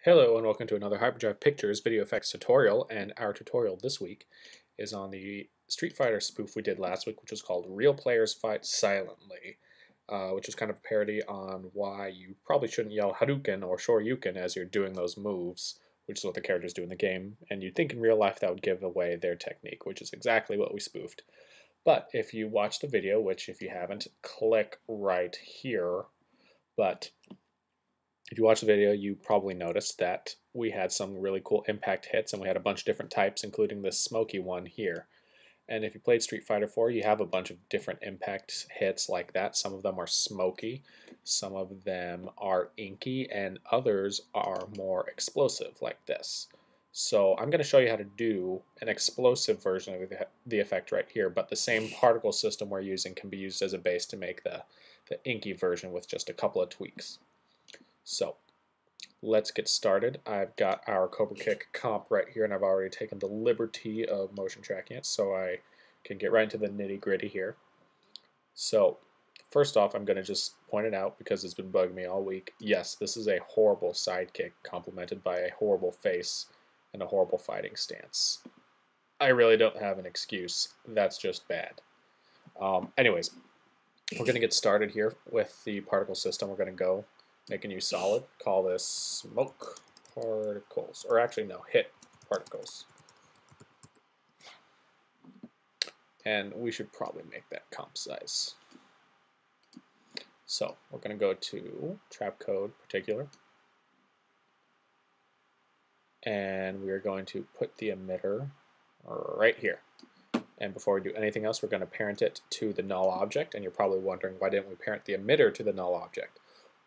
Hello and welcome to another Hyperdrive Pictures video effects tutorial, and our tutorial this week is on the Street Fighter spoof we did last week, which was called Real Players Fight Silently, which is kind of a parody on why you probably shouldn't yell Hadouken or Shoryuken as you're doing those moves, which is what the characters do in the game, and you'd think in real life that would give away their technique, which is exactly what we spoofed. But if you watch the video, which if you haven't, click right here, but if you watch the video, you probably noticed that we had some really cool impact hits, and we had a bunch of different types, including this smoky one here. And if you played Street Fighter 4, you have a bunch of different impact hits like that. Some of them are smoky, some of them are inky, and others are more explosive like this. So I'm going to show you how to do an explosive version of the effect right here, but the same particle system we're using can be used as a base to make the inky version with just a couple of tweaks. So let's get started. I've got our Cobra Kick comp right here, and I've already taken the liberty of motion tracking it so I can get right into the nitty gritty here. So first off, I'm going to just point it out because it's been bugging me all week. Yes, this is a horrible sidekick complemented by a horrible face and a horrible fighting stance. I really don't have an excuse. That's just bad. Anyways, we're going to get started here with the particle system. We're going to go make a new solid, call this smoke particles, or actually no, hit particles. And we should probably make that comp size. So we're going to go to trap code particular, and we are going to put the emitter right here. And before we do anything else, we're going to parent it to the null object, and you're probably wondering, why didn't we parent the emitter to the null object?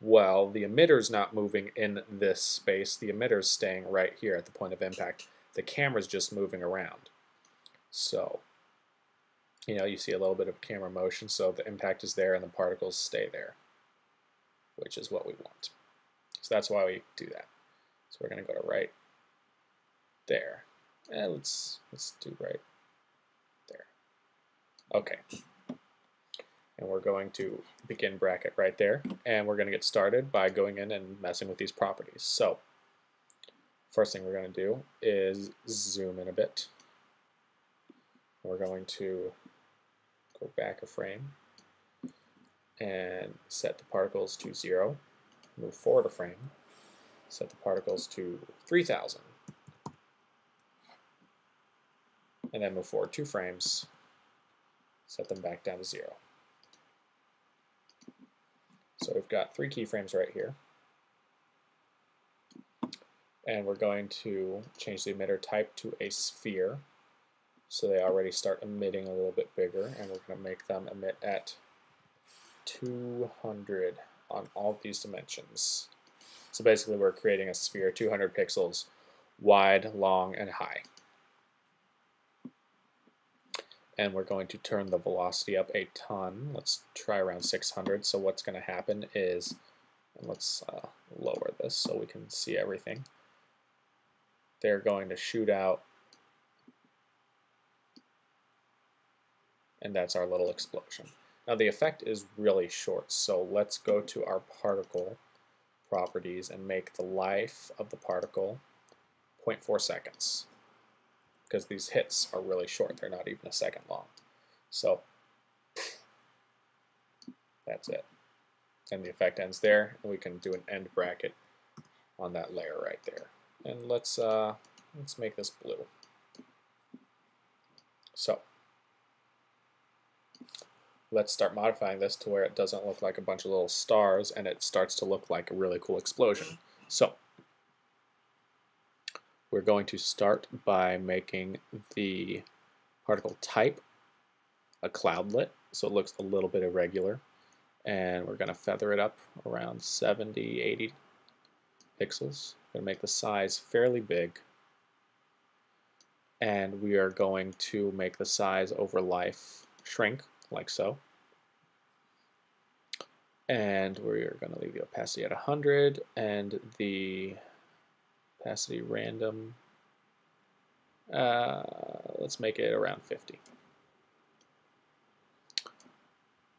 Well, the emitter's not moving in this space. The emitter's staying right here at the point of impact. The camera's just moving around. So, you see a little bit of camera motion, so the impact is there and the particles stay there, which is what we want. So that's why we do that. So we're going to go to right there. And let's do right there. Okay. And we're going to begin bracket right there, and we're going to get started by going in and messing with these properties. So first thing we're going to do is zoom in a bit. We're going to go back a frame and set the particles to 0, move forward a frame, set the particles to 3000, and then move forward 2 frames, set them back down to 0. So we've got 3 keyframes right here. And we're going to change the emitter type to a sphere. So they already start emitting a little bit bigger, and we're going to make them emit at 200 on all of these dimensions. So basically we're creating a sphere 200 pixels wide, long, and high. And we're going to turn the velocity up a ton. Let's try around 600. So what's going to happen is, and let's lower this so we can see everything. They're going to shoot out, and that's our little explosion. Now the effect is really short, so let's go to our particle properties and make the life of the particle 0.4 seconds. Because these hits are really short, they're not even a second long. So that's it. And the effect ends there, and we can do an end bracket on that layer right there. And let's make this blue. So let's start modifying this to where it doesn't look like a bunch of little stars, and it starts to look like a really cool explosion. So we're going to start by making the particle type a cloudlet, so it looks a little bit irregular. And we're going to feather it up around 70, 80 pixels. We're going to make the size fairly big. And we are going to make the size over life shrink, like so. And we're going to leave the opacity at 100 and the opacity random, let's make it around 50.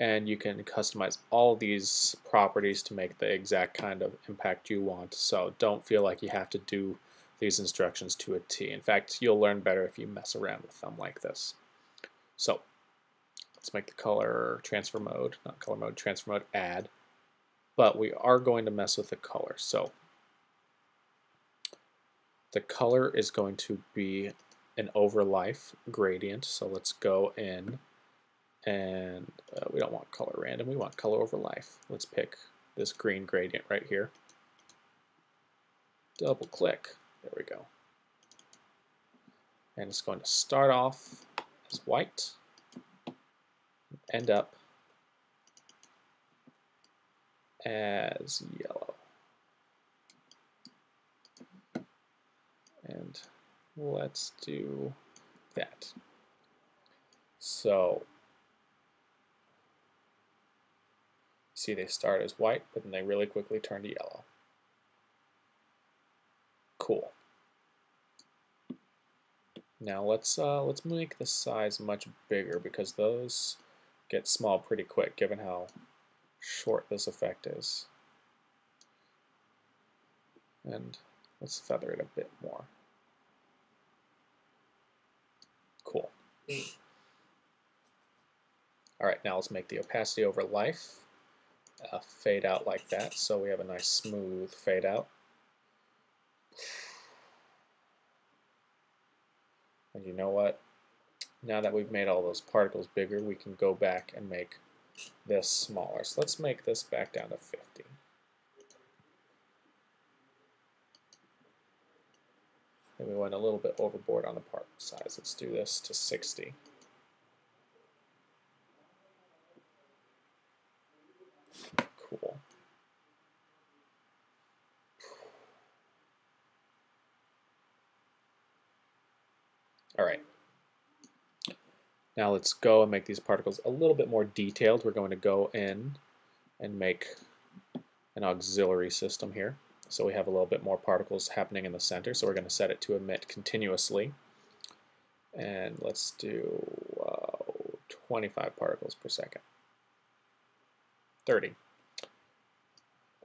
And you can customize all these properties to make the exact kind of impact you want. So don't feel like you have to do these instructions to a T. In fact, you'll learn better if you mess around with them like this. So let's make the color transfer mode, not color mode, transfer mode add. But we are going to mess with the color. So the color is going to be an overlife gradient. So let's go in, and we don't want color random, we want color overlife. Let's pick this green gradient right here. Double click, there we go. And it's going to start off as white, end up as yellow. And let's do that. So see, they start as white, but then they really quickly turn to yellow. Cool. Now let's make the size much bigger, because those get small pretty quick given how short this effect is. And let's feather it a bit more. Cool. Alright, now let's make the opacity over life fade out like that, so we have a nice smooth fade out. And you know what? Now that we've made all those particles bigger, we can go back and make this smaller. So let's make this back down to 50. And we went a little bit overboard on the particle size. Let's do this to 60. Cool. All right. Now let's go and make these particles a little bit more detailed. We're going to go in and make an auxiliary system here. So we have a little bit more particles happening in the center. So we're going to set it to emit continuously. And let's do 25 particles per second. 30.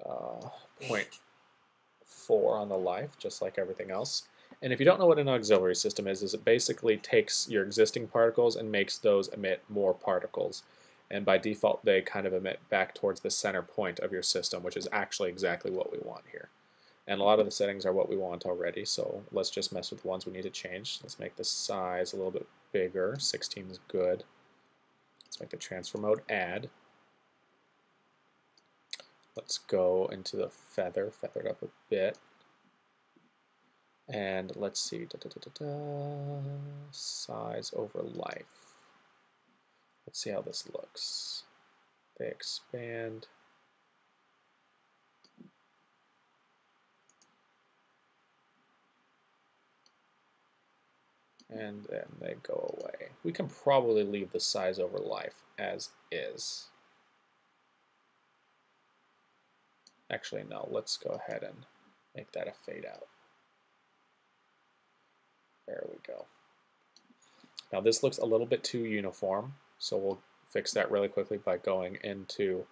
0.4 on the life, just like everything else. And if you don't know what an auxiliary system is it basically takes your existing particles and makes those emit more particles. And by default, they kind of emit back towards the center point of your system, which is actually exactly what we want here. And a lot of the settings are what we want already, so let's just mess with the ones we need to change. Let's make the size a little bit bigger. 16 is good. Let's make the transfer mode add. Let's go into the feather it up a bit. And let's see, size over life. Let's see how this looks. They expand. And then they go away. We can probably leave the size over life as is. Actually, no, let's go ahead and make that a fade out. There we go. Now this looks a little bit too uniform, so we'll fix that really quickly by going into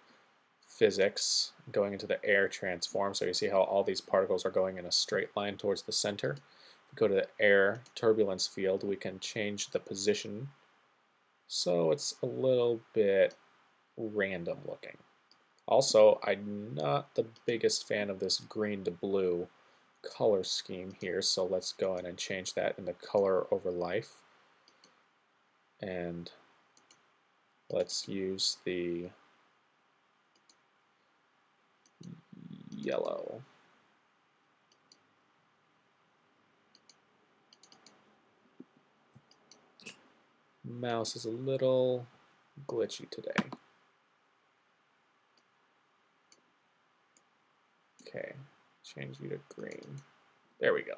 physics, going into the air transform. So you see how all these particles are going in a straight line towards the center. If we go to the air turbulence field, we can change the position so it's a little bit random looking. Also, I'm not the biggest fan of this green to blue color scheme here, so let's go in and change that into color over life. And let's use the yellow. Mouse is a little glitchy today. Okay, change you to green. There we go.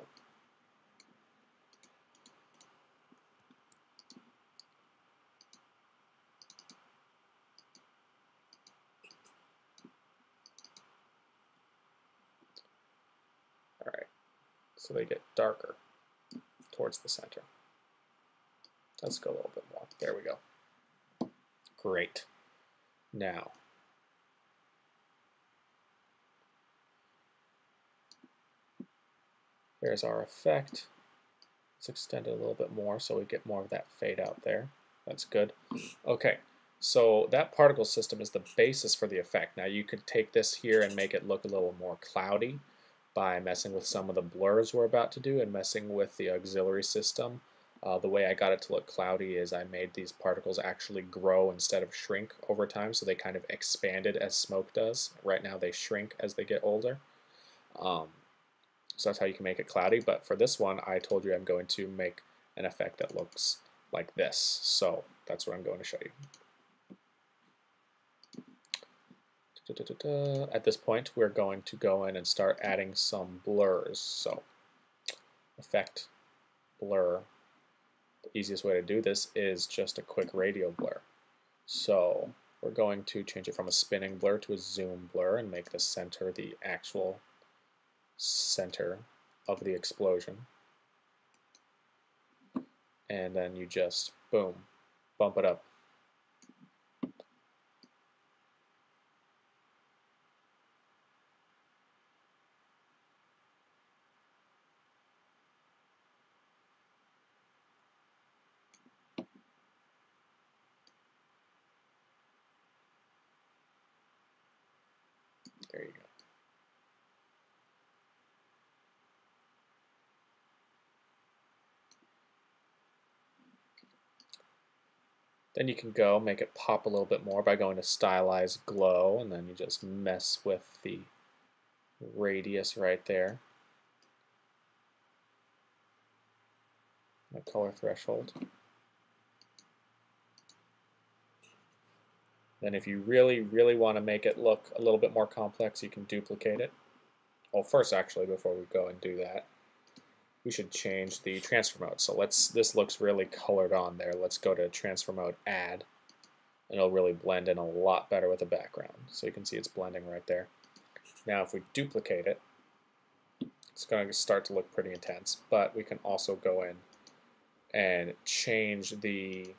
All right, so they get darker towards the center. Let's go a little bit more. There we go. Great. Now, there's our effect. Let's extend it a little bit more so we get more of that fade out there. That's good. Okay, so that particle system is the basis for the effect. Now you could take this here and make it look a little more cloudy by messing with some of the blurs we're about to do and messing with the auxiliary system. The way I got it to look cloudy is I made these particles actually grow instead of shrink over time, so they kind of expanded as smoke does. Right now they shrink as they get older. So that's how you can make it cloudy, but for this one I told you I'm going to make an effect that looks like this. So that's what I'm going to show you. At this point we're going to go in and start adding some blurs. So effect, blur. The easiest way to do this is just a quick radial blur. So we're going to change it from a spinning blur to a zoom blur and make the center the actual center of the explosion. And then you just, boom, bump it up. There you go. Then you can go make it pop a little bit more by going to stylize glow, and then you just mess with the radius right there. The color threshold. Then if you really want to make it look a little bit more complex, you can duplicate it. Well, first actually, before we go and do that, we should change the transfer mode. So this looks really colored on there. Let's go to transfer mode, add, and it'll really blend in a lot better with the background. So you can see it's blending right there. Now if we duplicate it, it's going to start to look pretty intense, but we can also go in and change the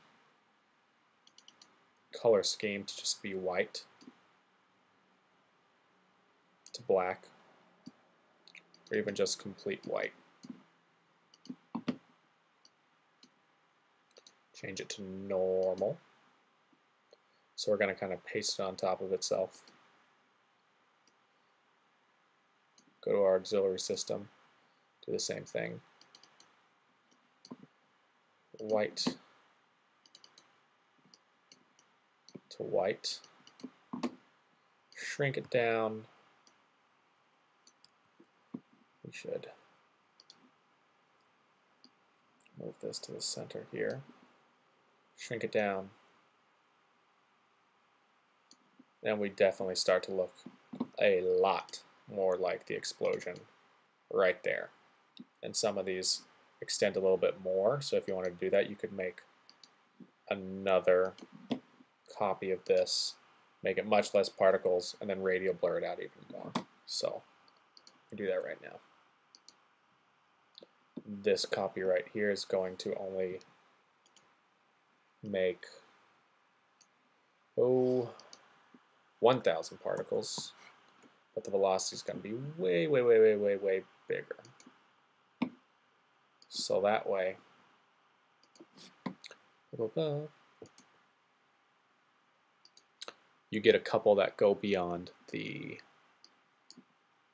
color scheme to just be white to black, or even just complete white. Change it to normal. So we're going to kind of paste it on top of itself. Go to our auxiliary system, do the same thing. White to white. Shrink it down. We should move this to the center here. Shrink it down. Then we definitely start to look a lot more like the explosion right there. And some of these extend a little bit more, so if you wanted to do that, you could make another copy of this, make it much less particles, and then radial blur it out even more. So we can do that right now. This copy right here is going to only make 1,000 particles, but the velocity is going to be way bigger. So that way, you get a couple that go beyond the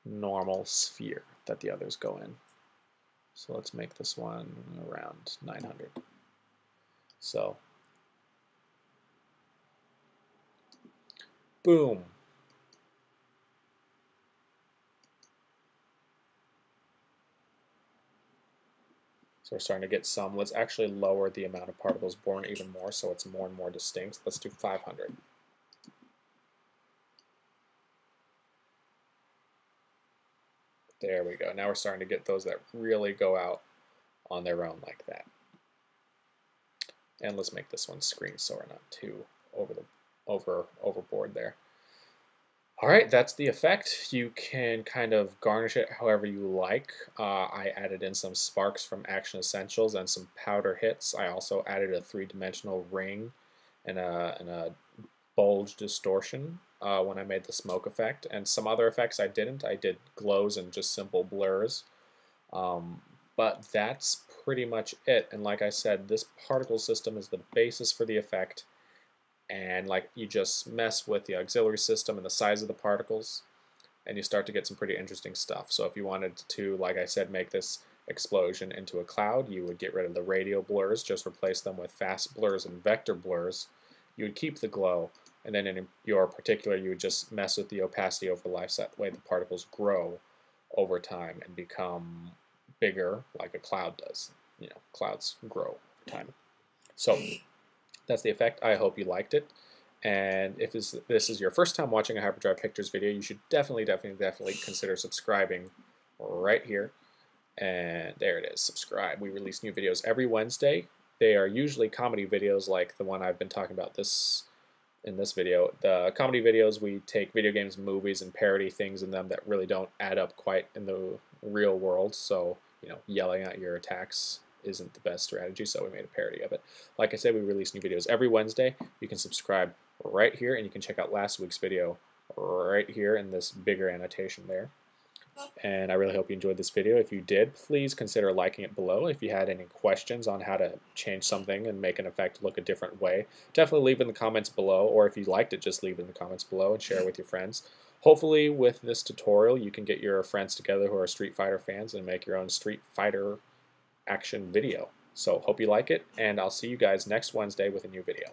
normal sphere that the others go in. So let's make this one around 900. So, boom. So we're starting to get some. Let's actually lower the amount of particles born even more so it's more and more distinct. Let's do 500. There we go. Now we're starting to get those that really go out on their own like that. And let's make this one screen so we're not too overboard there. All right, that's the effect. You can kind of garnish it however you like. I added in some sparks from Action Essentials and some powder hits. I also added a three-dimensional ring and a bulge distortion when I made the smoke effect, and some other effects I didn't. I did glows and just simple blurs. But that's pretty much it. And like I said, this particle system is the basis for the effect. And like you just mess with the auxiliary system and the size of the particles, and you start to get some pretty interesting stuff. So if you wanted to, like I said, make this explosion into a cloud, you would get rid of the radial blurs, just replace them with fast blurs and vector blurs. You would keep the glow, and then in your particular, you would just mess with the opacity over the life set, the way the particles grow over time and become bigger like a cloud does. You know, clouds grow over time. So that's the effect. I hope you liked it. And if this is your first time watching a Hyperdrive Pictures video, you should definitely consider subscribing right here. And there it is, subscribe. We release new videos every Wednesday. They are usually comedy videos like the one I've been talking about in this video. The comedy videos, we take video games and movies and parody things in them that really don't add up quite in the real world. So, you know, yelling at your attacks isn't the best strategy, so we made a parody of it. Like I said, we release new videos every Wednesday. You can subscribe right here, and you can check out last week's video right here in this bigger annotation there. And I really hope you enjoyed this video. If you did, please consider liking it below. If you had any questions on how to change something and make an effect look a different way, definitely leave in the comments below, or if you liked it, just leave it in the comments below and share it with your friends. Hopefully with this tutorial you can get your friends together who are Street Fighter fans and make your own Street Fighter action video. So hope you like it, and I'll see you guys next Wednesday with a new video.